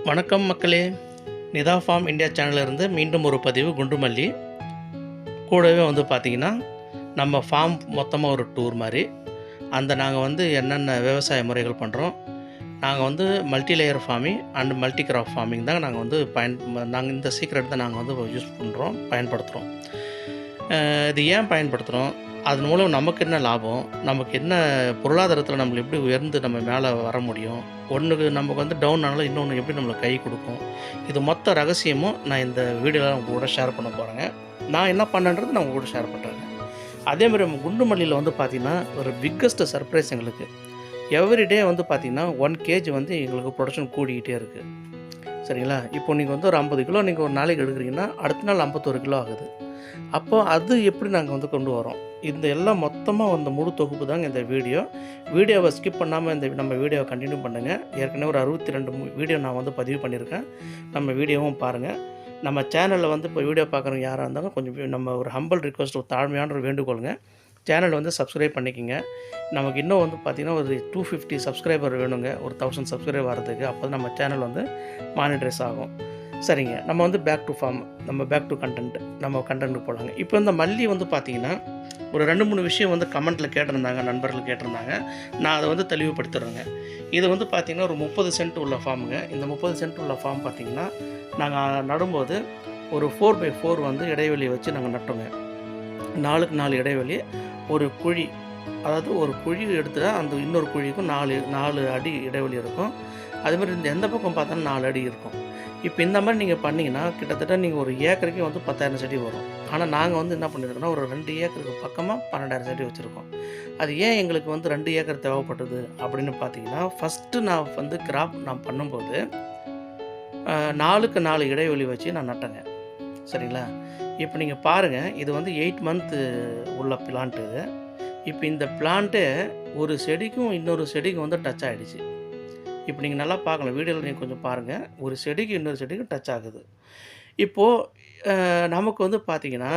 வணக்கம் மக்களே, Nita form India சேனலிருந்து மீண்டும் ஒரு பதிவு. குண்டுமல்லி கூடவே பார்த்திங்கன்னா நம்ம ஃபார்ம் மொத்தமாக ஒரு டூர் மாதிரி. நாங்கள் என்னென்ன விவசாய முறைகள் பண்ணுறோம், நாங்கள் multi layer farming and multi crop farming தான் நாங்கள் இந்த சீக்ரெட் தான் நாங்கள் யூஸ் பண்ணுறோம், பயன்படுத்துகிறோம். இது ஏன் பயன்படுத்துகிறோம், அதன் மூலம் நமக்கு என்ன லாபம், நமக்கு என்ன பொருளாதாரத்தில் நம்மளை எப்படி உயர்ந்து நம்ம மேலே வர முடியும், ஒன்றுக்கு நமக்கு டவுன் ஆனாலும் இன்னொன்று எப்படி நம்மளுக்கு கை கொடுக்கும், இது மொத்த ரகசியமும் நான் இந்த வீடியோவில் உங்கள் கூட ஷேர் பண்ண போகிறேங்க. நான் என்ன பண்ணேன்றது நான் உங்கள் கூட ஷேர் பண்ணுறேங்க. அதேமாதிரி நம்ம குண்டுமல்லியில் பார்த்திங்கன்னா ஒரு பிக்கஸ்ட் சர்ப்ரைஸ் எங்களுக்கு. எவ்ரிடே பார்த்திங்கன்னா 1 kg எங்களுக்கு ப்ரொடக்ஷன் கூடிக்கிட்டே இருக்குது. சரிங்களா? இப்போ நீங்கள் ஒரு 50 கிலோ நீங்கள் ஒரு நாளைக்கு எடுக்கிறீங்கன்னா அடுத்த நாள் 51 கிலோ ஆகுது. அப்போ அது எப்படி நாங்கள் கொண்டு வரோம், இந்த எல்லாம் மொத்தமாக முழு தொகுப்பு தாங்க இந்த வீடியோவை ஸ்கிப் பண்ணாமல் நம்ம வீடியோவை கண்டினியூ பண்ணுங்கள். ஏற்கனவே ஒரு 62 வீடியோ நான் பதிவு பண்ணியிருக்கேன். நம்ம வீடியோவும் பாருங்கள். நம்ம சேனலில் இப்போ வீடியோ பார்க்குறவங்க யாராக இருந்தாலும் கொஞ்சம் நம்ம ஒரு ஹம்பிள் ரிக்வஸ்ட், ஒரு தாழ்மையான ஒரு வேண்டுகோளுங்க, சேனல் சப்ஸ்கிரைப் பண்ணிக்கோங்க. நமக்கு இன்னும் பார்த்திங்கன்னா ஒரு 250 சப்ஸ்கிரைபர் வேணுங்க, ஒரு 1000 சப்ஸ்கிரைபர் வரதுக்கு. அப்போ நம்ம சேனல் மானிட்ரைஸ் ஆகும். சரிங்க, நம்ம பேக் டு ஃபார்ம், நம்ம பேக் டு கண்டென்ட், நம்ம கண்டென்ட்டுக்கு போகலாங்க. இப்போ இந்த மல்லி பார்த்திங்கன்னா ஒரு 2-3 விஷயம் கமெண்ட்டில் கேட்டிருந்தாங்க, நண்பர்கள் கேட்டிருந்தாங்க. நான் அதை தெளிவுபடுத்துகிறேங்க. இது பார்த்திங்கன்னா ஒரு 30 சென்ட் உள்ள ஃபார்முங்க. இந்த 30 சென்ட் உள்ள ஃபார்ம் பார்த்திங்கன்னா நாங்கள் நடும்போது ஒரு 4x4 இடைவெளி வச்சு நாங்கள் நட்டோங்க. 4க்கு 4 இடைவெளி, ஒரு குழி, அதாவது ஒரு குழி எடுத்துட்டா அந்த இன்னொரு குழிக்கும் 4 அடி இடைவெளி இருக்கும். அதுமாதிரி இந்த எந்த பக்கம் பார்த்தாலும் 4 அடி இருக்கும். இப்போ இந்த மாதிரி நீங்கள் பண்ணிங்கன்னா கிட்டத்தட்ட நீங்கள் ஒரு ஏக்கருக்கு 10,000 செடி வரும். ஆனால் நாங்கள் என்ன பண்ணியிருக்கோன்னா ஒரு 2 ஏக்கருக்கு பக்கமாக 12,000 செடி வச்சுருக்கோம். அது ஏன் எங்களுக்கு 2 ஏக்கர் தேவைப்பட்டது அப்படின்னு பார்த்தீங்கன்னா, ஃபஸ்ட்டு நான் கிராப் நான் பண்ணும்போது 4க்கு 4 இடைவெளி வச்சு நான் நட்டேங்க. சரிங்களா? இப்போ நீங்கள் பாருங்கள், இது 8 மந்த்து உள்ள பிளான்ட்டு இது. இப்போ இந்த பிளான்ட்டு ஒரு செடிக்கும் இன்னொரு செடிக்கும் டச் ஆகிடுச்சு. இப்போ நீங்கள் நல்லா பார்க்கலாம், வீடியோவில் நீங்கள் கொஞ்சம் பாருங்கள், ஒரு செடிக்கு இன்னொரு செடிக்கு டச் ஆகுது. இப்போது நமக்கு பார்த்திங்கன்னா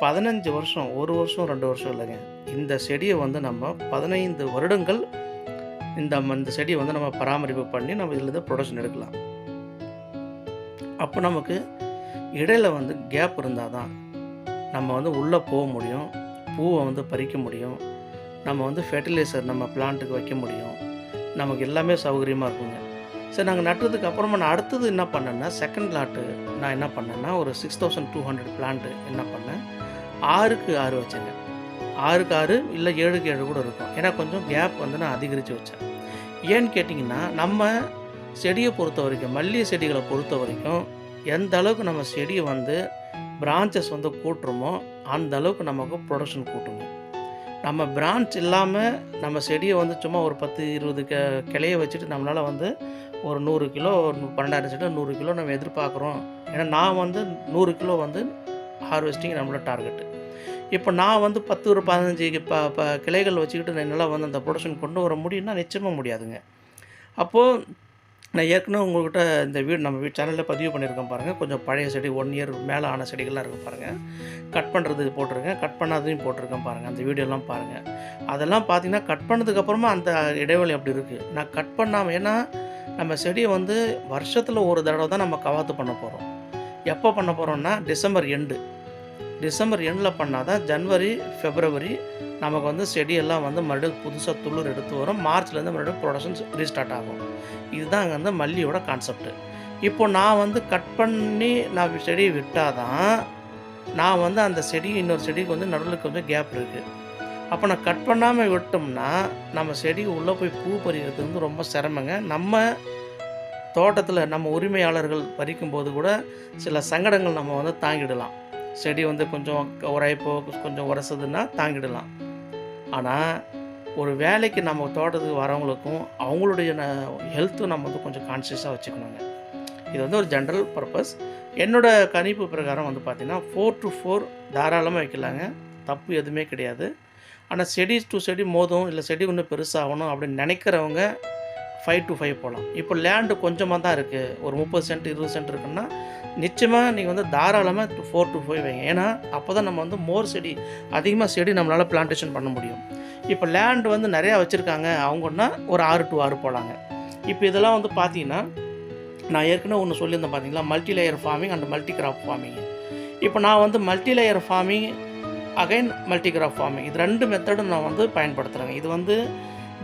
15 வருஷம், 1 வருஷம் 2 வருஷம் இல்லைங்க, இந்த செடியை நம்ம 15 வருடங்கள் இந்த செடியை நம்ம பராமரிப்பு பண்ணி நம்ம இதில் ப்ரொடக்ஷன் எடுக்கலாம். அப்போ நமக்கு இடையில் கேப் இருந்தால் தான் நம்ம உள்ளே போக முடியும், பூவை பறிக்க முடியும், நம்ம ஃபெர்டிலைசர் நம்ம பிளான்ட்டுக்கு வைக்க முடியும், நமக்கு எல்லாமே சௌகரியமாக இருக்குங்க. சரி, நாங்கள் நட்டுறதுக்கு அப்புறமா நான் அடுத்தது என்ன பண்ணேன்னா, செகண்ட் லாட்டு நான் என்ன பண்ணேன்னா ஒரு 6200 பிளான்ட்டு என்ன பண்ணேன், 6க்கு 6 வச்சேங்க. 6க்கு 6 இல்லை 7க்கு 7 கூட இருக்கும். ஏன்னா கொஞ்சம் கேப் நான் அதிகரித்து வச்சேன். ஏன்னு கேட்டிங்கன்னா, நம்ம செடியை பொறுத்த வரைக்கும், மல்லிகை செடிகளை பொறுத்த வரைக்கும் எந்த அளவுக்கு நம்ம செடியை பிரான்ச்சஸ் கூட்டுறோமோ அந்த அளவுக்கு நமக்கு ப்ரொடக்ஷன் கூட்டுங்க. நம்ம பிரான்ச் இல்லாமல் நம்ம செடியை சும்மா ஒரு 10-20 கிளையை வச்சுட்டு நம்மளால் ஒரு 100 கிலோ 12,000 செடி 100 கிலோ நம்ம எதிர்பார்க்குறோம். ஏன்னா நான் 100 கிலோ ஹார்வெஸ்டிங் நம்மளோட டார்கெட்டு. இப்போ நான் 10 ஒரு 15 கிளைகள் வச்சுக்கிட்டு என்னால் அந்த ப்ரொடக்ஷன் கொண்டு வர முடியும்னா நிச்சயமாக முடியாதுங்க. அப்போது நான் ஏற்கனவே உங்கள்கிட்ட இந்த நம்ம சேனலில் பதிவு பண்ணியிருக்கேன் பாருங்கள், கொஞ்சம் பழைய செடி 1 இயர் மேலே ஆன செடிகள்லாம் இருக்குது பாருங்கள். கட் பண்ணுறது போட்டிருக்கேன், கட் பண்ணாதையும் போட்டிருக்கேன் பாருங்கள். அந்த வீடியோலாம் பாருங்கள். அதெல்லாம் பார்த்திங்கன்னா கட் பண்ணதுக்கப்புறமா அந்த இடைவெளி அப்படி இருக்குது. நான் கட் பண்ணாமல், ஏன்னா நம்ம செடியை வருஷத்தில் ஒரு தடவை தான் நம்ம கவாத்து பண்ண போகிறோம். எப்போ பண்ண போகிறோம்னா டிசம்பர் எண்டில் பண்ணால் தான் ஜனவரி பிப்ரவரி நமக்கு செடியெல்லாம் மறுபடியும் புதுசாக துளிர் எடுத்து வரும். மார்ச்லேருந்து மறுபடியும் ப்ரொடக்ஷன் ரீஸ்டார்ட் ஆகும். இதுதான் அங்கே மல்லியோட கான்செப்ட்டு. இப்போ நான் கட் பண்ணி நான் செடியை விட்டால் தான் நான் அந்த செடி இன்னொரு செடிக்கு நடுவில் கொஞ்சம் கேப் இருக்குது. அப்போ நான் கட் பண்ணாமல் விட்டோம்னா நம்ம செடி உள்ளே போய் பூ பறிக்கிறது ரொம்ப சிரமங்க. நம்ம தோட்டத்தில் நம்ம உரிமையாளர்கள் பறிக்கும்போது கூட சில சங்கடங்கள் நம்ம தாங்கிடலாம். செடி கொஞ்சம் உரைப்போ கொஞ்சம் உரசுதுன்னா தாங்கிடலாம். ஆனால் ஒரு வேலைக்கு நம்ம தோட்டத்துக்கு வரவங்களுக்கும் அவங்களுடைய ஹெல்த்தும் நம்ம கொஞ்சம் கான்சியஸாக வச்சுக்கணுங்க. இது ஒரு ஜென்ரல் பர்பஸ். என்னோடய கணிப்பு பிரகாரம் பார்த்திங்கன்னா 4 to 4 தாராளமாக வைக்கலாங்க, தப்பு எதுவுமே கிடையாது. ஆனால் செடி டு செடி மோதும், இல்லை செடி இன்னும் பெருசாகணும் அப்படின்னு நினைக்கிறவங்க 5 to 5 போகலாம். இப்போ லேண்டு கொஞ்சமாக தான் இருக்குது, ஒரு 30 சென்ட் 20 சென்ட் இருக்குன்னா நிச்சயமாக நீங்கள் தாராளமாக 4 to 5 வைங்க. ஏன்னா அப்போ தான் நம்ம மோர் செடி அதிகமாக செடி நம்மளால் பிளான்டேஷன் பண்ண முடியும். இப்போ லேண்டு நிறையா வச்சுருக்காங்க அவங்கன்னா ஒரு 6 to 6 போகலாங்க. இப்போ இதெல்லாம் பார்த்தீங்கன்னா நான் ஏற்கனவே ஒன்று சொல்லியிருந்தேன் பார்த்தீங்களா, multi layer farming and multi crop farming. இப்போ நான் வந்து multi layer farming again multi crop farming இது 2 மெத்தடும் நான் வந்து பயன்படுத்துகிறேங்க. இது வந்து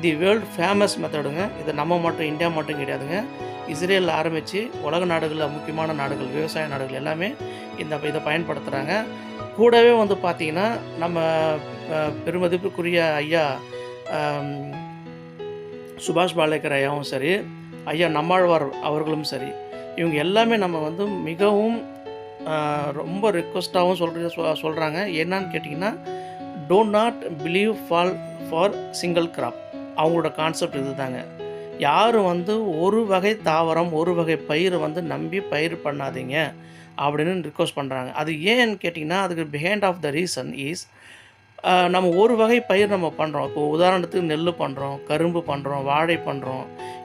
தி வேர்ல்டு ஃபேமஸ் மெத்தடுங்க. இது நம்ம மட்டும் இந்தியா மட்டும் கிடையாதுங்க. இஸ்ரேலில் ஆரம்பித்து உலக நாடுகளில் முக்கியமான நாடுகள், விவசாய நாடுகள் எல்லாமே இதை பயன்படுத்துகிறாங்க. கூடவே வந்து பார்த்திங்கன்னா நம்ம பெருமதிப்புக்குரிய ஐயா சுபாஷ் பாலேக்கர் ஐயாவும் சரி, ஐயா நம்மாழ்வார் அவர்களும் சரி, இவங்க எல்லாமே நம்ம வந்து மிகவும் ரொம்ப ரிக்வெஸ்ட்டாகவும் சொல்கிறாங்க. என்னன்னு கேட்டிங்கன்னா, don't not believe for single crop. அவங்களோட கான்செப்ட் இது தாங்க. யாரும் வந்து ஒரு வகை தாவரம், ஒரு வகை பயிரை வந்து நம்பி பயிர் பண்ணாதீங்க அப்படின்னு ரிக்வெஸ்ட் பண்ணுறாங்க. அது ஏன்னு கேட்டிங்கன்னா, அதுக்கு behind of the reason is நம்ம ஒரு வகை பயிர் நம்ம பண்ணுறோம். இப்போ உதாரணத்துக்கு நெல் பண்ணுறோம், கரும்பு பண்ணுறோம், வாழை பண்ணுறோம்,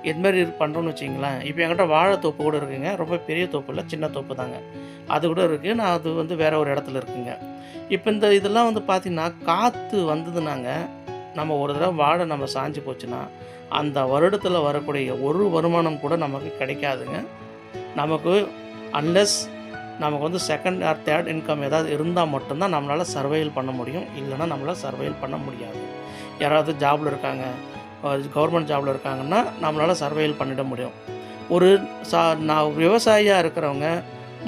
இதுமாரி பண்ணுறோன்னு வச்சிங்களேன். இப்போ என்கிட்ட வாழை தோப்பு கூட இருக்குங்க. ரொம்ப பெரிய தோப்பு இல்லை, சின்ன தோப்பு தாங்க. அது கூட இருக்குது. நான் அது வந்து வேறு ஒரு இடத்துல இருக்குங்க. இப்போ இதெல்லாம் வந்து பார்த்திங்கன்னா, காற்று வந்ததுனாங்க, நம்ம ஒரு தடவை வாழை நம்ம சாஞ்சு போச்சுன்னா அந்த வருடத்தில் வரக்கூடிய ஒரு வருமானம் கூட நமக்கு கிடைக்காதுங்க. நமக்கு அன்லெஸ் நமக்கு வந்து செகண்ட் ஆர் தேர்ட் இன்கம் ஏதாவது இருந்தால் மட்டும்தான் நம்மளால் சர்வைவல் பண்ண முடியும். இல்லைன்னா நம்மளால் சர்வைவல் பண்ண முடியாது. யாராவது ஜாபில் இருக்காங்க, கவர்மெண்ட் ஜாபில் இருக்காங்கன்னா நம்மளால் சர்வைவல் பண்ணிட முடியும். நான் விவசாயியாக இருக்கிறவங்க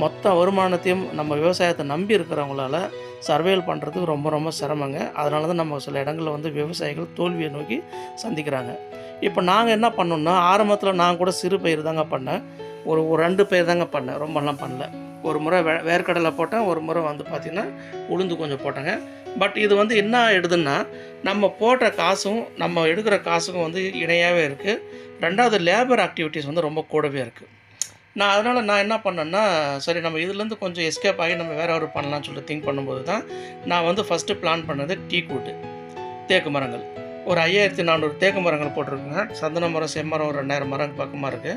மொத்த வருமானத்தையும் நம்ம விவசாயத்தை நம்பி இருக்கிறவங்களால சர்வைவல் பண்ணுறதுக்கு ரொம்ப ரொம்ப சிரமங்க. அதனால தான் நம்ம சில இடங்களில் வந்து விவசாயிகள் தோல்வியை நோக்கி சந்திக்கிறாங்க. இப்போ நாங்கள் என்ன பண்ணோம்னா, ஆரம்பத்தில் நான் கூட சிறு பயிர் தாங்க பண்ணேன். ஒரு 2 பயிர் தாங்க பண்ணேன், ரொம்பலாம் பண்ணல. ஒரு முறை வேர்க்கடலை போட்டேன், ஒரு முறை வந்து பார்த்திங்கன்னா உளுந்து கொஞ்சம் போட்டேங்க. பட் இது வந்து என்ன ஆகிடுதுன்னா, நம்ம போட்ட காசும் நம்ம எடுக்கிற காசுக்கும் வந்து இணையாகவே இருக்குது. 2வது லேபர் ஆக்டிவிட்டீஸ் வந்து ரொம்ப கூடவே இருக்குது. அதனால் நான் என்ன பண்ணேன்னா, சரி நம்ம இதுலேருந்து கொஞ்சம் எஸ்கேப் ஆகி நம்ம வேறு ஒரு பண்ணலான்னு சொல்லிட்டு திங்க் பண்ணும்போது தான் நான் வந்து ஃபஸ்ட்டு பிளான் பண்ணது டீக்வுட்டு, தேக்கு மரங்கள். ஒரு 5400 தேக்கு மரங்கள் போட்டிருக்குங்க. சந்தன மரம், செம்மரம் ஒரு 2000 மரம் பக்கமாக இருக்குது.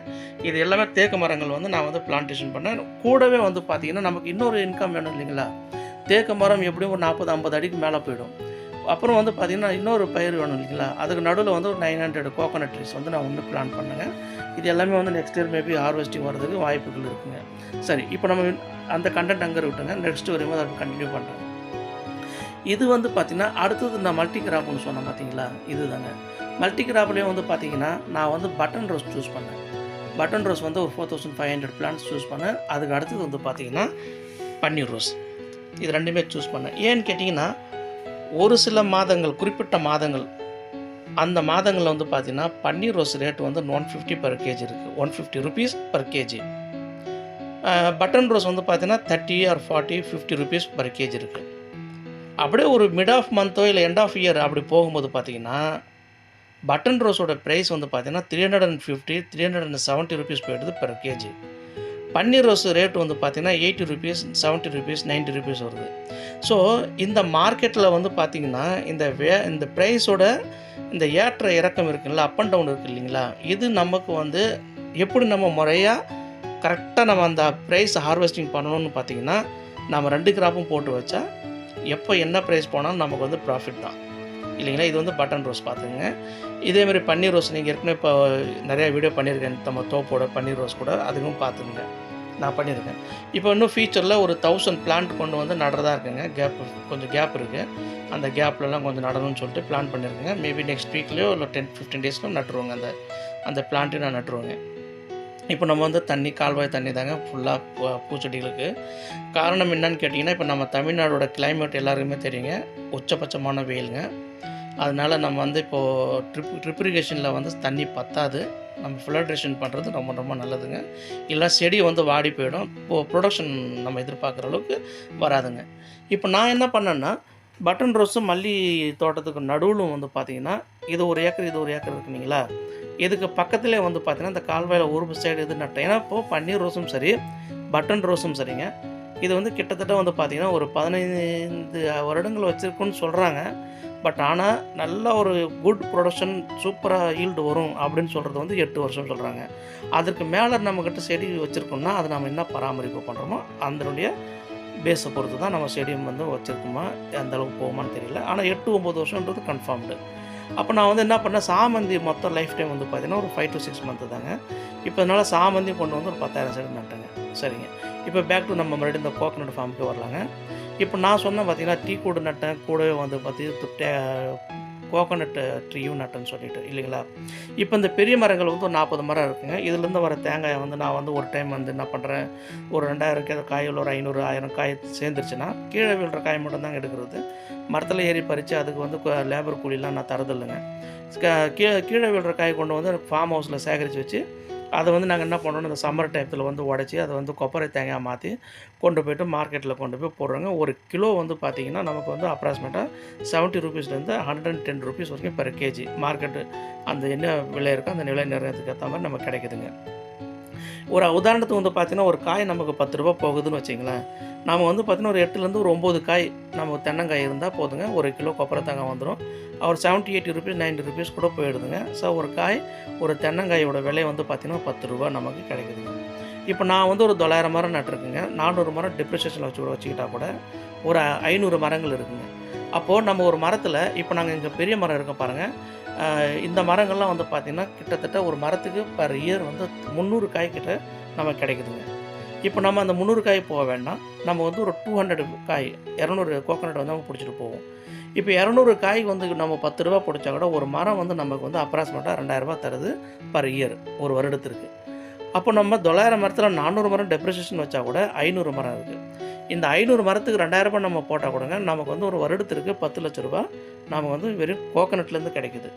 இது எல்லாமே தேக்கு மரங்கள் வந்து நான் வந்து பிளான்டேஷன் பண்ணேன். கூடவே வந்து பார்த்திங்கன்னா நமக்கு இன்னொரு இன்கம் வேணும் இல்லைங்களா. தேக்கு மரம் எப்படியும் ஒரு 40-50 அடிக்கு மேலே போயிடும். அப்புறம் வந்து பார்த்திங்கன்னா இன்னொரு பயிர் வேணும் இல்லைங்களா. அதுக்கு நடுவில் வந்து ஒரு 900 கோகோனட் ட்ரீஸ் வந்து நான் ஒன்று பிளான் பண்ணேங்க. இது எல்லாமே வந்து நெக்ஸ்ட் இயர் மேபி ஹார்வெஸ்டிங் வரதுக்கு வாய்ப்புகள் இருக்குங்க. சரி, இப்போ நம்ம அந்த கண்டென்ட் அங்கே விட்டுங்க. நெக்ஸ்ட் வரும்போது அதை கண்டினியூ பண்ணுறேன். இது வந்து பார்த்திங்கன்னா அடுத்தது இந்த மல்டி கிராப்னு சொன்னேன் பார்த்தீங்களா, இது தாங்க. மல்டி கிராப்லேயும் வந்து பார்த்திங்கன்னா நான் வந்து பட்டன் ரோஸ் சூஸ் பண்ணேன். பட்டன் ரோஸ் வந்து ஒரு 4500 பிளான்ஸ் சூஸ் பண்ணேன். அதுக்கு அடுத்தது வந்து பார்த்திங்கன்னா பன்னீர் ரோஸ். இது 2மே சூஸ் பண்ணேன். ஏன்னு கேட்டிங்கன்னா, ஒரு சில மாதங்கள், குறிப்பிட்ட மாதங்கள், அந்த மாதங்களில் வந்து பார்த்திங்கன்னா பன்னீர் ரோஸ் ரேட் வந்து 150 per kg இருக்குது. 150 rupees per kg. Button rose வந்து பார்த்திங்கன்னா 30 or 40, 50 rupees per kg இருக்குது. அப்படியே ஒரு மிட் ஆஃப் மந்த்தோ இல்லை எண்ட் ஆஃப் இயர் அப்படி போகும்போது பார்த்திங்கன்னா பட்டன் ரோஸோட ப்ரைஸ் வந்து பார்த்திங்கன்னா 350, 370 rupees போயிடுது per kg. பன்னீர் ரோஸ் ரேட் வந்து பார்த்திங்கன்னா 80 rupees, 70 rupees, 90 rupees வருது. ஸோ இந்த மார்க்கெட்டில் வந்து பார்த்திங்கன்னா இந்த ப்ரைஸோட இந்த ஏற்ற இறக்கம் இருக்குங்களா, அப் அண்ட் டவுன் இருக்குது இல்லைங்களா, இது நமக்கு வந்து எப்படி நம்ம முறையாக கரெக்டாக நம்ம அந்த ப்ரைஸ் ஹார்வெஸ்டிங் பண்ணணும்னு பார்த்திங்கன்னா, நம்ம 2 கிராப்பும் போட்டு வச்சா எப்போ என்ன ப்ரைஸ் போனாலும் நமக்கு வந்து ப்ராஃபிட் தான் இல்லைங்களா. இது வந்து பட்டன் ரோஸ் பார்த்துங்க. இதேமாதிரி பன்னீர் ரோஸ் நீங்கள் ஏற்கனவே இப்போ நிறையா வீடியோ பண்ணியிருக்கேன். நம்ம தோப்போட பன்னீர் ரோஸ் கூட அதுவும் பார்த்துங்க, நான் பண்ணியிருக்கேன். இப்போ இன்னும் ஃபியூச்சரில் ஒரு 1000 பிளான்ட் கொண்டு வந்து நடுறதா இருக்குங்க. கொஞ்சம் கேப் இருக்குது. அந்த கேப்லலாம் கொஞ்சம் நடணும்னு சொல்லிட்டு பிளான் பண்ணியிருக்கேங்க. மேபி நெக்ஸ்ட் வீக்லேயோ இல்லை 10-15 டேஸ்க்கும் நட்டுருவோங்க. அந்த பிளான்ட்டையும் நான் நட்டுருவேங்க. இப்போ நம்ம வந்து கால்வாய் தண்ணி தாங்க ஃபுல்லாக பூச்செடிகளுக்கு. காரணம் என்னன்னு கேட்டிங்கன்னா, இப்போ நம்ம தமிழ்நாடோட கிளைமேட் எல்லாருக்குமே தெரியுங்க, உச்சபட்சமான வெயிலுங்க. அதனால் நம்ம வந்து இப்போது ட்ரிப் இரிகேஷனில் வந்து தண்ணி பத்தாது. நம்ம ஃபில்ட்ரேஷன் பண்ணுறது ரொம்ப ரொம்ப நல்லதுங்க. இல்லை செடி வந்து வாடி போயிடும். ப்ரொடக்ஷன் நம்ம எதிர்பார்க்குற அளவுக்கு வராதுங்க. இப்போ நான் என்ன பண்ணேன்னா, பட்டன் ரோஸும் மல்லி தோட்டத்துக்கு நடுவிலும் வந்து பார்த்திங்கன்னா, இது ஒரு ஏக்கர் இருக்குங்களா, இதுக்கு பக்கத்துலேயே வந்து பார்த்திங்கன்னா இந்த கால்வாயில் ஒரு சைடு இது நட்டேன். ஏன்னா இப்போது பன்னீர் ரோஸும் சரி, பட்டன் ரோஸும் சரிங்க, இது வந்து கிட்டத்தட்ட வந்து பார்த்திங்கன்னா ஒரு 15 வருடங்கள் வச்சுருக்குன்னு சொல்கிறாங்க. பட் ஆனால் நல்ல ஒரு குட் ப்ரொடக்ஷன், சூப்பராக ஈல்டு வரும் அப்படின்னு சொல்கிறது வந்து 8 வருஷம் சொல்கிறாங்க. அதுக்கு மேலே நம்மக்கிட்ட செடி வச்சுருக்கோம்னா அதை நம்ம என்ன பராமரிப்பு பண்ணுறோமோ அதனுடைய பேஸை பொறுத்து தான் நம்ம செடியும் வந்து வச்சுருக்கோமா, எந்த அளவுக்கு போகுமான்னு தெரியல. ஆனால் 8-9 வருஷன்றது கன்ஃபார்ம்டு. அப்போ நான் வந்து என்ன பண்ணேன், சாமந்தி மொத்தம் லைஃப் டைம் வந்து பார்த்தீங்கன்னா ஒரு 5 to 6 மந்த்து தாங்க. இப்போ அதனால சாமந்தி கொண்டு வந்து ஒரு 10,000 செடி நட்டேங்க. சரிங்க. இப்போ பேக் டு நம்ம மறுபடியும் இந்த கோகனட் ஃபார்முக்கே வரலாங்க. இப்போ நான் சொன்னேன் பார்த்தீங்கன்னா, டீ கூடு நட்டேன், கூடவே வந்து பார்த்தீங்கன்னா கோகனட் ட்ரீயும் நட்டேன்னு சொல்லிட்டு இல்லைங்களா? இப்போ இந்த பெரிய மரங்கள் வந்து ஒரு 40 மரம் இருக்குங்க. இதுலேருந்து வர தேங்காயை வந்து நான் வந்து ஒரு டைம் வந்து என்ன பண்ணுறேன், ஒரு 2000 காய் இல்லை ஒரு 500, 1000 காய் சேர்ந்துருச்சுன்னா, கீழே விழுற காய் மட்டும் தாங்க எடுக்கிறது. மரத்தில் ஏறி பறித்து அதுக்கு வந்து லேபர் கூலிலாம் நான் தரதில்லைங்க. கீழே விழுற காய் கொண்டு வந்து ஃபார்ம் ஹவுஸில் சேகரித்து வச்சு, அதை வந்து நாங்கள் என்ன பண்ணுறோம், இந்த சம்மர் டைத்தில் வந்து உடச்சி அதை வந்து கொப்பரை தேங்காய் மாற்றி கொண்டு போய்ட்டு மார்க்கெட்டில் கொண்டு போய் போடுறோங்க. ஒரு கிலோ வந்து பார்த்திங்கன்னா நமக்கு வந்து அப்ராக்சிமேட்டாக 70 ரூபீஸ்லேருந்து 110 ரூபீஸ் வரைக்கும் பெர் கேஜி மார்க்கெட்டு அந்த என்ன விலை இருக்கோ அந்த விலை நிர்ணயத்துக்கு ஏற்ற மாதிரி நமக்கு கிடைக்குதுங்க. ஒரு உதாரணத்துக்கு வந்து பார்த்திங்கன்னா, ஒரு காய் நமக்கு 10 ரூபா போகுதுன்னு வச்சிங்களேன். நம்ம வந்து பார்த்திங்கன்னா ஒரு 8லேருந்து ஒரு 9 காய் நமக்கு தென்னங்காய் இருந்தால் போதுங்க. ஒரு கிலோ கொப்பரை தேங்காய் வந்துடும். ஒரு 70, 80 ரூபீஸ், 90 ரூபீஸ் கூட போயிடுதுங்க. ஸோ ஒரு காய், ஒரு தென்னங்காயோட விலை வந்து பார்த்திங்கன்னா 10 ரூபா நமக்கு கிடைக்குதுங்க. இப்போ நான் வந்து ஒரு 900 மரம் நட்டுருக்குங்க. 400 மரம் டிப்ரிசியேஷன் வச்சுக்கிட்டா கூட ஒரு 500 மரங்கள் இருக்குங்க. அப்போது நம்ம ஒரு மரத்தில் இப்போ நாங்கள் இங்கே பெரிய மரம் இருக்க பாருங்கள். இந்த மரங்கள்லாம் வந்து பார்த்திங்கன்னா கிட்டத்தட்ட ஒரு மரத்துக்கு பர் இயர் வந்து 300 காய் கிட்ட நமக்கு கிடைக்குதுங்க. இப்போ நம்ம அந்த 300 காய் போக வேண்டாம், நம்ம வந்து ஒரு 200 காய் 200 கோகனட் வந்து நம்ம பிடிச்சிட்டு போவோம். இப்போ 200 காய் வந்து நம்ம 10 ரூபா பிடிச்சா கூட ஒரு மரம் வந்து நமக்கு வந்து அப்ராக்சிமேட்டாக 2000 ரூபா தருது பர் இயர் ஒரு வருடத்திற்கு. அப்போ நம்ம 900 மரத்தில் 400 மரம் டெப்ரிசியேஷன் வச்சா கூட 500 மரம் இருக்குது. இந்த 500 மரத்துக்கு 2000 ரூபாய் நம்ம போட்டால் கூடங்க நமக்கு வந்து ஒரு வருடத்திற்கு 10 லட்ச ரூபா நமக்கு வந்து வெறும் கோகனட்லேருந்து கிடைக்குது.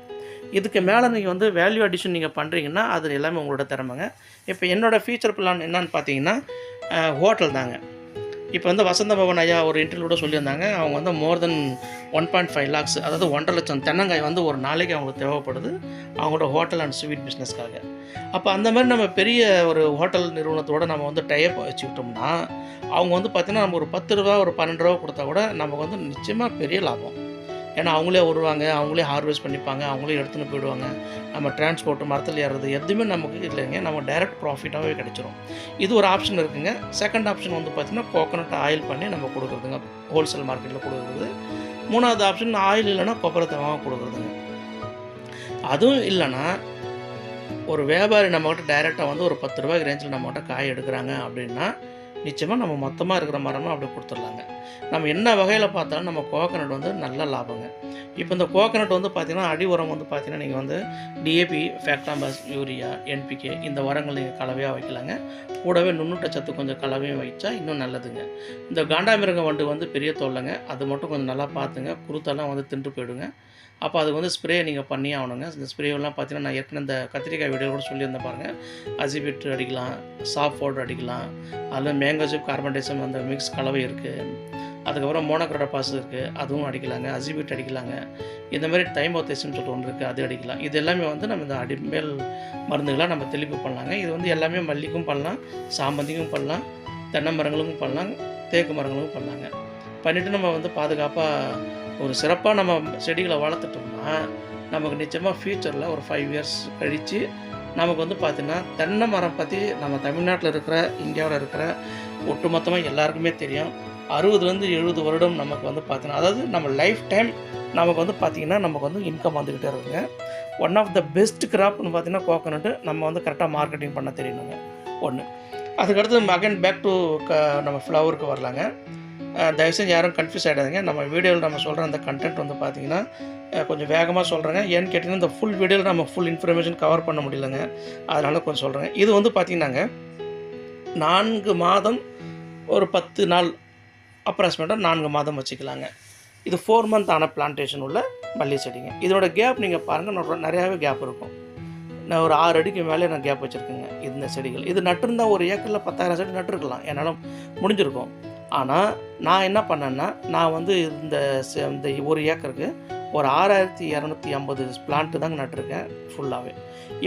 இதுக்கு மேலே நீங்கள் வந்து வேல்யூ அடிஷன் நீங்கள் பண்ணுறீங்கன்னா அது எல்லாமே உங்களோட திறமைங்க. இப்போ என்னோடய ஃபியூச்சர் பிளான் என்னன்னு பார்த்தீங்கன்னா, ஹோட்டல் தாங்க. இப்போ வந்து வசந்த பவன் ஐயா ஒரு இன்டர்வியூட சொல்லியிருந்தாங்க. அவங்க வந்து மோர் தென் 1.5 lakhs அதாவது 1.5 லட்சம் தென்னங்காய் வந்து ஒரு நாளைக்கு அவங்களுக்கு தேவைப்படுது அவங்களோட ஹோட்டல் அண்ட் ஸ்வீட் பிஸ்னஸ்க்காக. அப்போ அந்த மாதிரி நம்ம பெரிய ஒரு ஹோட்டல் நிறுவனத்தோடு நம்ம வந்து டைப் வச்சுக்கிட்டோம்னா அவங்க வந்து பார்த்திங்கன்னா நம்ம ஒரு 10 ரூபா ஒரு 12 ரூபா கொடுத்தா கூட நமக்கு வந்து நிச்சயமாக பெரிய லாபம். ஏன்னா அவங்களே வருவாங்க, அவங்களே ஹார்வெஸ்ட் பண்ணிப்பாங்க, அவங்களே எடுத்துன்னு போயிடுவாங்க. நம்ம டிரான்ஸ்போர்ட்டு மரத்தில் ஏறுறது எதுவுமே நமக்கு இல்லைங்க, நம்ம டைரக்ட் ப்ராஃபிட்டாகவே கிடச்சிரும். இது ஒரு ஆப்ஷன் இருக்குங்க. செகண்ட் ஆப்ஷன் வந்து பார்த்திங்கன்னா கோகனட் ஆயில் பண்ணி நம்ம கொடுக்குறதுங்க, ஹோல்சேல் மார்க்கெட்டில் கொடுக்குறது. மூணாவது ஆப்ஷன் ஆயில் இல்லைன்னா கொப்பரை தேங்காய் கொடுக்குறதுங்க. அதுவும் இல்லைன்னா ஒரு வியாபாரி நம்மகிட்ட டைரெக்டாக வந்து ஒரு 10 ரூபாய்க்கு ரேஞ்சில் நம்மகிட்ட காய் எடுக்கிறாங்க அப்படின்னா நிச்சயமாக நம்ம மொத்தமாக இருக்கிற மரமாக அப்படி கொடுத்துடலாங்க. நம்ம என்ன வகையில் பார்த்தாலும் நம்ம கோகனட் வந்து நல்ல லாபங்க. இப்போ இந்த கோகனட் வந்து பார்த்திங்கன்னா அடி உரம் வந்து பார்த்திங்கன்னா நீங்கள் வந்து டிஏபி, ஃபேக்டாம்பஸ், யூரியா, என்பிகே இந்த உரங்கள் நீங்கள் கலவையாக வைக்கலாங்க. கூடவே நுண்ணூட்டச்சத்து கொஞ்சம் கலவையும் வைச்சா இன்னும் நல்லதுங்க. இந்த காண்டாமிருக வண்டு வந்து பெரிய தொல்லைங்க, அது மட்டும் கொஞ்சம் நல்லா பார்த்துங்க. குருத்தெல்லாம் வந்து தின்று போயிடுங்க. அப்போ அது வந்து ஸ்ப்ரே நீங்கள் பண்ணி ஆகணுங்க. இந்த ஸ்ப்ரேவெல்லாம் பார்த்தீங்கன்னா நான் ஏற்கனவே இந்த கத்திரிக்காய் வீடியோ கூட சொல்லியிருந்தேன் பாருங்கள். அசிபிட் அடிக்கலாம், சாஃப்ட் பவுடர் அடிக்கலாம், அதில் மேங்கோசிப் கார்பன்டைசம் அந்த மிக்ஸ் கலவை இருக்குது. அதுக்கப்புறம் மோனோக்ரோட்டோபாஸ் இருக்குது, அதுவும் அடிக்கலாங்க. அசிபிட் அடிக்கலாங்க. இந்த மாதிரி தைமோத்தேசியம் சொல்லிட்டு ஒன்று இருக்குது, அது அடிக்கலாம். இது எல்லாமே வந்து நம்ம இந்த அடிமேல் மருந்துகளாக நம்ம தெளிப்பு பண்ணலாங்க. இது வந்து எல்லாமே மல்லிக்கும் பண்ணலாம், சாமந்திக்கும் பண்ணலாம், தென்னை மரங்களுக்கும் பண்ணலாம், தேக்கு மரங்களுக்கும் பண்ணலாங்க. பண்ணிவிட்டு நம்ம வந்து பாதுகாப்பாக ஒரு சிறப்பாக நம்ம செடிகளை வளர்த்துட்டோம்னா நமக்கு நிச்சயமாக ஃப்யூச்சரில் ஒரு 5 இயர்ஸ் கழித்து நமக்கு வந்து பார்த்திங்கன்னா தென்னை மரம் பற்றி நம்ம தமிழ்நாட்டில் இருக்கிற, இந்தியாவில் இருக்கிற ஒட்டுமொத்தமாக எல்லாருக்குமே தெரியும். 60லேருந்து 70 வருடம் நமக்கு வந்து பார்த்திங்கன்னா அதாவது நம்ம லைஃப் டைம் நமக்கு வந்து பார்த்திங்கன்னா நமக்கு வந்து இன்கம் வந்துக்கிட்டே இருக்குங்க. ஒன் ஆஃப் த பெஸ்ட் கிராப்னு பார்த்திங்கன்னா கோகனட்டு நம்ம வந்து கரெக்டாக மார்க்கெட்டிங் பண்ண தெரியணுங்க ஒன்று. அதுக்கடுத்து அகைன் பேக் டு நம்ம ஃப்ளவருக்கு வரலாங்க. தயவுசெஞ்சு யாரும் கன்ஃபியூஸ் ஆகிடாதீங்க. நம்ம வீடியோவில் நம்ம சொல்கிற அந்த கண்டென்ட் வந்து பார்த்திங்கன்னா கொஞ்சம் வேகமாக சொல்கிறேங்க. ஏன்னு கேட்டிங்கன்னா இந்த ஃபுல் வீடியோவில் நம்ம ஃபுல் இன்ஃபர்மேஷன் கவர் பண்ண முடியலங்க, அதனால் கொஞ்சம் சொல்கிறேங்க. இது வந்து பார்த்திங்கன்னாங்க 4 மாதம் ஒரு 10 நாள் அப்ராக்சிமேட்டாக 4 மாதம் வச்சுக்கலாங்க. இது 4 மந்த் ஆன பிளான்டேஷன் உள்ள மல்லி செடிங்க. இதோட கேப் நீங்கள் பாருங்கள், நிறையாவே கேப் இருக்கும். நான் ஒரு 6 அடிக்கு மேலே நான் கேப் வச்சுருக்கேங்க இந்த செடிகள். இது நட்டுருந்தால் ஒரு ஏக்கரில் 10,000 செடி நட்டுருக்கலாம், என்னால் முடிஞ்சிருக்கும். ஆனால் நான் என்ன பண்ணேன்னா நான் வந்து இந்த 1 ஏக்கருக்கு ஒரு 6250 பிளான்ட்டு தாங்க நட்டுருக்கேன் ஃபுல்லாகவே.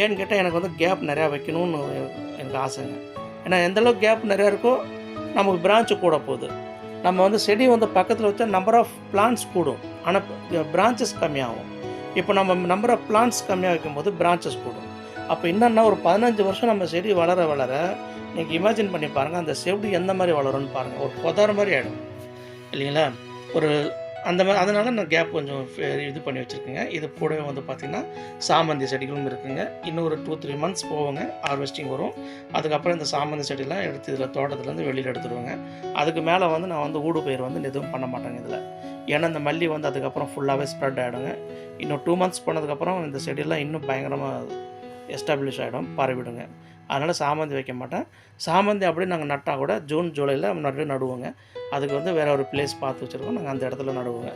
ஏன்னு கேட்டால் எனக்கு வந்து கேப் நிறையா வைக்கணும்னு எனக்கு ஆசைங்க. ஏன்னா எந்தளவுக்கு கேப் நிறையா இருக்கோ நமக்கு பிரான்ச்சு கூட போகுது. நம்ம வந்து செடி வந்து பக்கத்தில் வச்சா நம்பர் ஆஃப் பிளான்ட்ஸ் கூடும், ஆனால் பிரான்ச்சஸ் கம்மியாகும். இப்போ நம்ம நம்பர் ஆஃப் பிளான்ட்ஸ் கம்மியாக வைக்கும்போது பிரான்ச்சஸ் கூடும். அப்போ என்னென்னா ஒரு 15 வருஷம் நம்ம செடி வளர வளர நீங்கள் இமேஜின் பண்ணி பாருங்கள், அந்த செடி எந்த மாதிரி வளரும்னு பாருங்கள். ஒரு புதர் மாதிரி ஆகிடும் இல்லைங்களா? ஒரு அதனால் நான் கேப் கொஞ்சம் இது பண்ணி வச்சுருக்கேங்க. இது கூடவே வந்து பார்த்திங்கன்னா சாமந்தி செடிகளும் இருக்குதுங்க. இன்னும் ஒரு 2-3 மந்த்ஸ் போவோங்க, ஹார்வெஸ்டிங் வரும். அதுக்கப்புறம் இந்த சாமந்தி செடிலாம் எடுத்து இதில் தோட்டத்துலேருந்து வெளியில் எடுத்துடுவேங்க. அதுக்கு மேலே வந்து நான் வந்து ஊடுபயிர் வந்து எதுவும் பண்ண மாட்டேங்க இதில். ஏன்னா இந்த மல்லி வந்து அதுக்கப்புறம் ஃபுல்லாகவே ஸ்ப்ரெட் ஆகிடுங்க. இன்னும் 2 மந்த்ஸ் போனதுக்கப்புறம் இந்த செடியெல்லாம் இன்னும் பயங்கரமாக எஸ்டாப்ளிஷ் ஆகிடும், பரவிடுங்க. அதனால் சாமந்தி வைக்க மாட்டேன். சாமந்தி அப்படியே நாங்கள் நட்டால் கூட ஜூன் ஜூலையில் மறுபடியும் நடுவோங்க. அதுக்கு வந்து வேறு ஒரு பிளேஸ் பார்த்து வச்சுருக்கோம், நாங்கள் அந்த இடத்துல நடுவோங்க.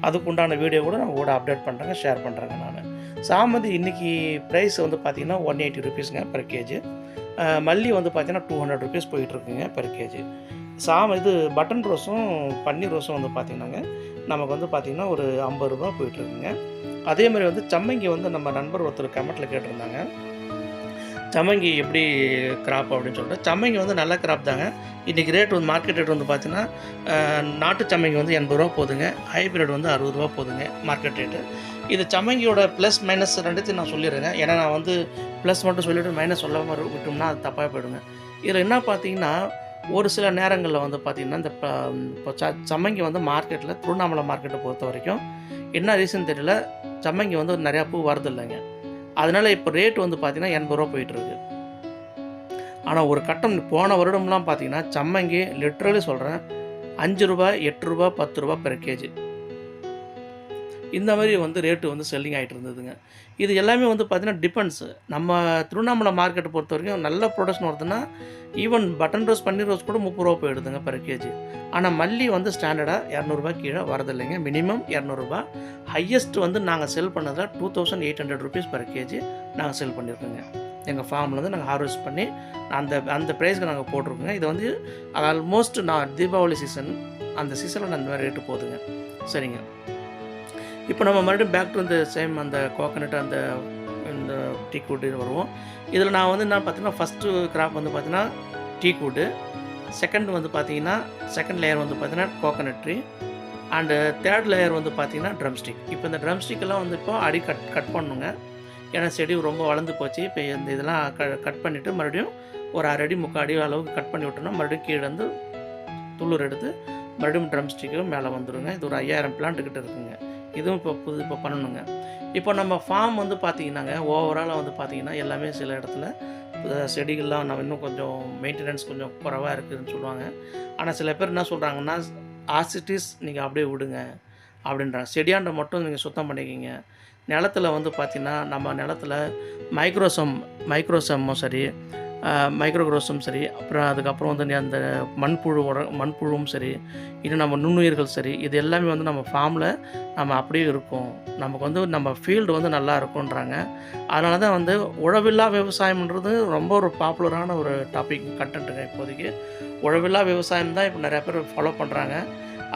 அதுக்கு உண்டான வீடியோ கூட நான் கூட அப்டேட் பண்ணுறேங்க, ஷேர் பண்ணுறேங்க நான். சாமந்தி இன்றைக்கி ப்ரைஸ் வந்து பார்த்திங்கன்னா 180 ருபீஸுங்க பெர் கேஜி. மல்லி வந்து பார்த்திங்கன்னா 200 ருபீஸ் போயிட்டுருக்குங்க பெர் கேஜி. இது பட்டன் ரோஸும் பன்னீர் ரோஸும் வந்து பார்த்திங்கன்னாங்க நமக்கு வந்து பார்த்திங்கன்னா ஒரு 50 ரூபா போயிட்டுருக்குங்க. அதேமாதிரி வந்து சம்மங்கி வந்து நம்ம நண்பர் ஒருத்தர் கமெண்ட்டில் கேட்டிருந்தாங்க, சம்மங்கி எப்படி கிராப் அப்படின்னு சொல்லிட்டு. சம்மங்கி வந்து நல்ல கிராப் தாங்க. இன்றைக்கி ரேட் வந்து மார்க்கெட் ரேட் வந்து பார்த்தீங்கன்னா நாட்டு சம்மங்கி வந்து 80 ரூபா போகுதுங்க, ஹைப்ரிட் வந்து 60 ரூபா போகுதுங்க மார்க்கெட் ரேட்டு. இது சம்மங்கியோட ப்ளஸ் மைனஸ் ரெண்டுத்தையும் நான் சொல்லிடுறேங்க. ஏன்னா நான் வந்து ப்ளஸ் மட்டும் சொல்லிவிட்டு மைனஸ் சொல்லாமல் விட்டோம்னா அது தப்பாக போயிடுங்க. இதில் என்ன பார்த்தீங்கன்னா ஒரு சில நேரங்களில் வந்து பார்த்திங்கன்னா இந்த இப்போ சம்மங்கி வந்து மார்க்கெட்டில் திருவண்ணாமலை மார்க்கெட்டை பொறுத்த வரைக்கும் என்ன ரீசன் தெரியல, சம்மங்கி வந்து நிறையா பூ வரது இல்லைங்க. அதனால் இப்போ ரேட் வந்து பார்த்திங்கன்னா 80 ரூபா போயிட்டுருக்கு. ஆனால் ஒரு கட்டம் போன வருடம்லாம் பார்த்திங்கன்னா சம்மங்கி லிட்ரலி சொல்கிறேன் 5 ரூபா 8 ரூபா 10 ரூபா பெர் கேஜி இந்த மாதிரி வந்து ரேட்டு வந்து செல்லிங் ஆகிட்டு இருந்ததுங்க. இது எல்லாமே வந்து பார்த்திங்கன்னா டிபெண்ட்ஸு. நம்ம திருவண்ணாமலை மார்க்கெட்டை பொறுத்த வரைக்கும் நல்ல ப்ரொடக்ஷன் வருதுன்னா ஈவன் பட்டன் ரோஸ் பன்னீர் ரோஸ் கூட 30 ரூபா போயிடுதுங்க பெர் கேஜி. ஆனால் மல்லி வந்து ஸ்டாண்டர்டாக 200 கீழே வரதில்லைங்க, மினிமம் 200 ரூபா. ஹையஸ்ட் வந்து நாங்கள் செல் பண்ணதில் 2800 ருபீஸ் பெர் கேஜி நாங்கள் செல் பண்ணியிருக்கோங்க. எங்கள் ஃபார்ம்லேருந்து நாங்கள் ஹார்வெஸ்ட் பண்ணி அந்த ப்ரைஸ்க்கு நாங்கள் போட்டிருக்கோங்க. இது வந்து ஆல்மோஸ்ட் நான் தீபாவளி சீசன் அந்த சீசனில் அந்த மாதிரி ரேட்டு போகுதுங்க. சரிங்க, இப்போ நம்ம மறுபடியும் பேக் டு இந்த சேம் அந்த கோகனட் இந்த டீக்வுட் வருவோம். இதில் நான் வந்து என்ன பார்த்தீங்கன்னா ஃபஸ்ட்டு கிராப் வந்து பார்த்தீங்கன்னா டீக்வுட்டு, செகண்ட் வந்து பார்த்தீங்கன்னா செகண்ட் லேயர் வந்து பார்த்தீங்கன்னா coconut tree, and third layer வந்து பார்த்தீங்கன்னா ட்ரம் ஸ்டிக். இப்போ இந்த ட்ரம் ஸ்டிக்கெல்லாம் வந்து இப்போ அடி கட் பண்ணுங்க. ஏன்னா செடி ரொம்ப வளர்ந்து போச்சு. இப்போ இந்த இதெல்லாம் கட் பண்ணிவிட்டு மறுபடியும் ஒரு 1/2 அடி 3/4 அடி அளவுக்கு கட் பண்ணி விட்டோம்னா மறுபடியும் கீழே வந்து துளிர் எடுத்து மறுபடியும் ட்ரம் ஸ்டிக்கும் மேலே வந்துடுங்க. இது ஒரு 5000 பிளான்ட் கிட்ட இருக்குங்க. இதுவும் இப்போ பண்ணணுங்க. இப்போ நம்ம ஃபார்ம் வந்து பார்த்திங்கன்னாங்க ஓவராலாக வந்து பார்த்திங்கன்னா எல்லாமே சில இடத்துல செடிகள்லாம் நம்ம இன்னும் கொஞ்சம் மெயின்டெனன்ஸ் கொஞ்சம் குறைவாக இருக்குதுன்னு சொல்லுவாங்க. ஆனால் சில பேர் என்ன சொல்கிறாங்கன்னா ஆசிட்டிஸ் நீங்கள் அப்படியே விடுங்க அப்படின்றாங்க. செடியாண்டை மட்டும் நீங்கள் சுத்தம் பண்ணிக்கிங்க. நிலத்தில் வந்து பார்த்திங்கன்னா நம்ம நிலத்தில் மைக்ரோசம்மும் சரி, மைக்ரோக்ரோஸும் சரி, அப்புறம் அதுக்கப்புறம் வந்து அந்த மண்புழுவும் சரி, இன்னும் நம்ம நுண்ணுயிர்கள் சரி, இது எல்லாமே வந்து நம்ம ஃபார்மில் நம்ம அப்படியே இருக்கும். நமக்கு வந்து நம்ம ஃபீல்டு வந்து நல்லா இருக்குன்றாங்க. அதனால தான் வந்து உழவில்லா விவசாயம்ன்றது ரொம்ப ஒரு பாப்புலரான ஒரு டாபிக் கண்டென்ட்டுங்க. இப்போதைக்கு உழவில்லா விவசாயம் தான் இப்போ நிறையா பேர் ஃபாலோ பண்ணுறாங்க.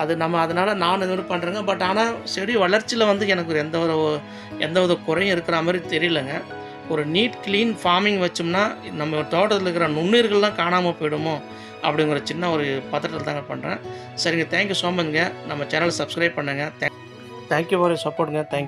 அது நம்ம அதனால் நான் இது மாதிரி பண்ணுறேங்க. பட் ஆனால் செடி வளர்ச்சியில் வந்து எனக்கு எந்த வித குறையும் இருக்கிற மாதிரி தெரியலங்க. ஒரு நீட் க்ளீன் ஃபார்மிங் வச்சோம்னா நம்ம தோட்டத்தில் இருக்கிற நுண்ணுயிர்கள்லாம் காணாமல் போயிடுமோ அப்படிங்கிற சின்ன ஒரு பதட்டத்தில் தாங்க பண்ணுறேன். சரிங்க, தேங்க்யூ ஸோ மச்ங்க. நம்ம சேனலை சப்ஸ்கிரைப் பண்ணுங்கள். தேங்க்யூ ஃபார் சப்போர்ட்டுங்க. தேங்க்யூ.